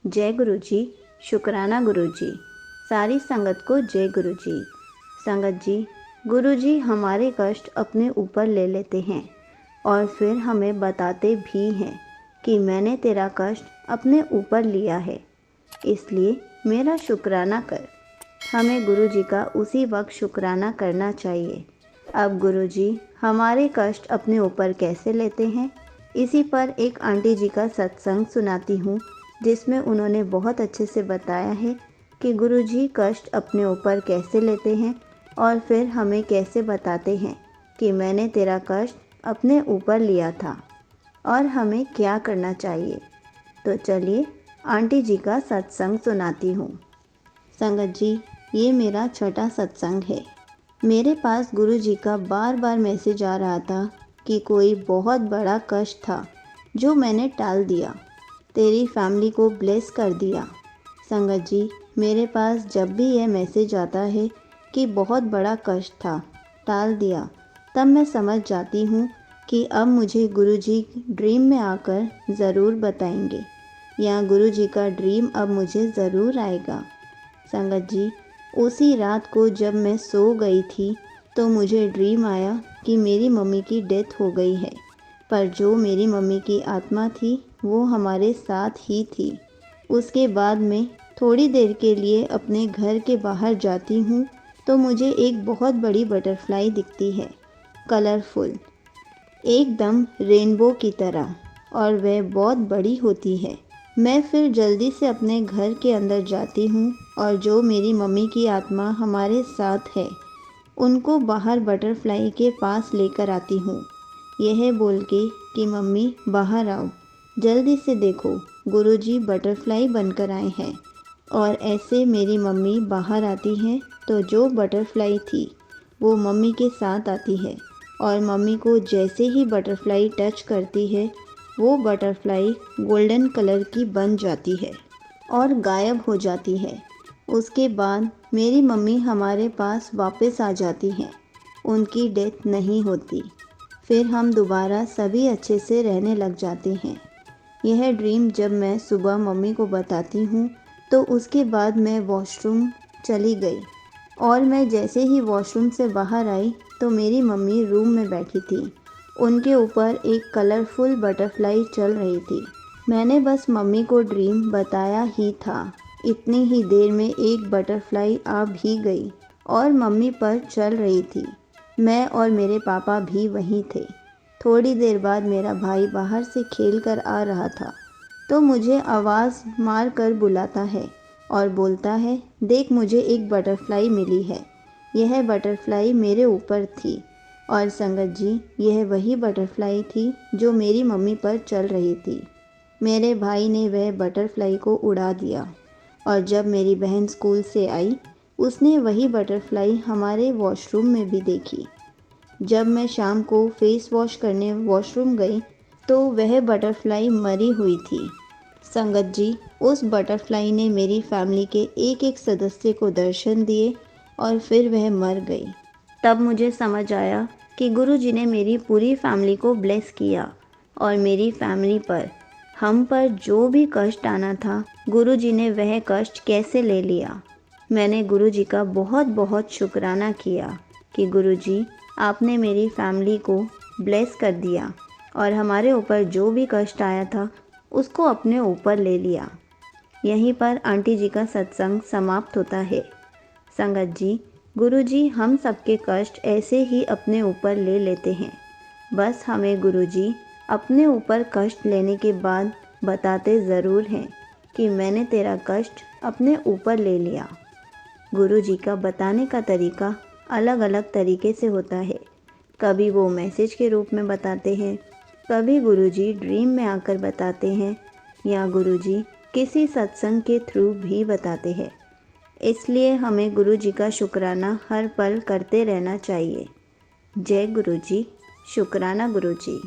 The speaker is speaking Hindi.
जय गुरु जी। शुक्राना गुरु जी। सारी संगत को जय गुरु जी। संगत जी, गुरु जी हमारे कष्ट अपने ऊपर ले लेते हैं और फिर हमें बताते भी हैं कि मैंने तेरा कष्ट अपने ऊपर लिया है, इसलिए मेरा शुक्राना कर। हमें गुरु जी का उसी वक्त शुक्राना करना चाहिए। अब गुरु जी हमारे कष्ट अपने ऊपर कैसे लेते हैं, इसी पर एक आंटी जी का सत्संग सुनाती हूँ, जिसमें उन्होंने बहुत अच्छे से बताया है कि गुरु जी कष्ट अपने ऊपर कैसे लेते हैं और फिर हमें कैसे बताते हैं कि मैंने तेरा कष्ट अपने ऊपर लिया था और हमें क्या करना चाहिए। तो चलिए आंटी जी का सत्संग सुनाती हूँ। संगत जी, ये मेरा छठा सत्संग है। मेरे पास गुरु जी का बार बार मैसेज आ रहा था कि कोई बहुत बड़ा कष्ट था जो मैंने टाल दिया, तेरी फैमिली को ब्लेस कर दिया। संगत जी, मेरे पास जब भी यह मैसेज आता है कि बहुत बड़ा कष्ट था, टाल दिया, तब मैं समझ जाती हूँ कि अब मुझे गुरु जी ड्रीम में आकर ज़रूर बताएंगे या गुरु जी का ड्रीम अब मुझे ज़रूर आएगा। संगत जी, उसी रात को जब मैं सो गई थी तो मुझे ड्रीम आया कि मेरी मम्मी की डेथ हो गई है, पर जो मेरी मम्मी की आत्मा थी वो हमारे साथ ही थी। उसके बाद मैं थोड़ी देर के लिए अपने घर के बाहर जाती हूँ तो मुझे एक बहुत बड़ी बटरफ्लाई दिखती है, कलरफुल, एकदम रेनबो की तरह, और वह बहुत बड़ी होती है। मैं फिर जल्दी से अपने घर के अंदर जाती हूँ और जो मेरी मम्मी की आत्मा हमारे साथ है उनको बाहर बटरफ्लाई के पास लेकर आती हूँ, यह बोल के कि मम्मी बाहर आओ, जल्दी से देखो गुरुजी बटरफ्लाई बनकर आए हैं। और ऐसे मेरी मम्मी बाहर आती हैं तो जो बटरफ्लाई थी वो मम्मी के साथ आती है और मम्मी को जैसे ही बटरफ्लाई टच करती है वो बटरफ्लाई गोल्डन कलर की बन जाती है और गायब हो जाती है। उसके बाद मेरी मम्मी हमारे पास वापस आ जाती हैं, उनकी डेथ नहीं होती। फिर हम दोबारा सभी अच्छे से रहने लग जाते हैं। यह ड्रीम जब मैं सुबह मम्मी को बताती हूँ तो उसके बाद मैं वॉशरूम चली गई और मैं जैसे ही वॉशरूम से बाहर आई तो मेरी मम्मी रूम में बैठी थी। उनके ऊपर एक कलरफुल बटरफ्लाई चल रही थी। मैंने बस मम्मी को ड्रीम बताया ही था, इतनी ही देर में एक बटरफ्लाई आ भी गई और मम्मी पर चल रही थी। मैं और मेरे पापा भी वहीं थे। थोड़ी देर बाद मेरा भाई बाहर से खेल कर आ रहा था तो मुझे आवाज़ मार कर बुलाता है और बोलता है, देख मुझे एक बटरफ्लाई मिली है। यह बटरफ्लाई मेरे ऊपर थी और संगत जी, यह वही बटरफ्लाई थी जो मेरी मम्मी पर चल रही थी। मेरे भाई ने वह बटरफ्लाई को उड़ा दिया और जब मेरी बहन स्कूल से आई उसने वही बटरफ्लाई हमारे वॉशरूम में भी देखी। जब मैं शाम को फेस वॉश करने वॉशरूम गई तो वह बटरफ्लाई मरी हुई थी। संगत जी, उस बटरफ्लाई ने मेरी फैमिली के एक एक सदस्य को दर्शन दिए और फिर वह मर गई। तब मुझे समझ आया कि गुरु जी ने मेरी पूरी फैमिली को ब्लेस किया और मेरी फैमिली पर, हम पर जो भी कष्ट आना था गुरु जी ने वह कष्ट कैसे ले लिया। मैंने गुरु जी का बहुत बहुत शुक्राना किया कि गुरु जी आपने मेरी फैमिली को ब्लेस कर दिया और हमारे ऊपर जो भी कष्ट आया था उसको अपने ऊपर ले लिया। यहीं पर आंटी जी का सत्संग समाप्त होता है। संगत जी, गुरु जी हम सबके कष्ट ऐसे ही अपने ऊपर ले लेते हैं। बस हमें गुरु जी अपने ऊपर कष्ट लेने के बाद बताते ज़रूर हैं कि मैंने तेरा कष्ट अपने ऊपर ले लिया। गुरु जी का बताने का तरीका अलग अलग तरीके से होता है। कभी वो मैसेज के रूप में बताते हैं, कभी गुरुजी ड्रीम में आकर बताते हैं या गुरुजी किसी सत्संग के थ्रू भी बताते हैं। इसलिए हमें गुरु जी का शुक्राना हर पल करते रहना चाहिए। जय गुरु जी। शुक्राना गुरु जी।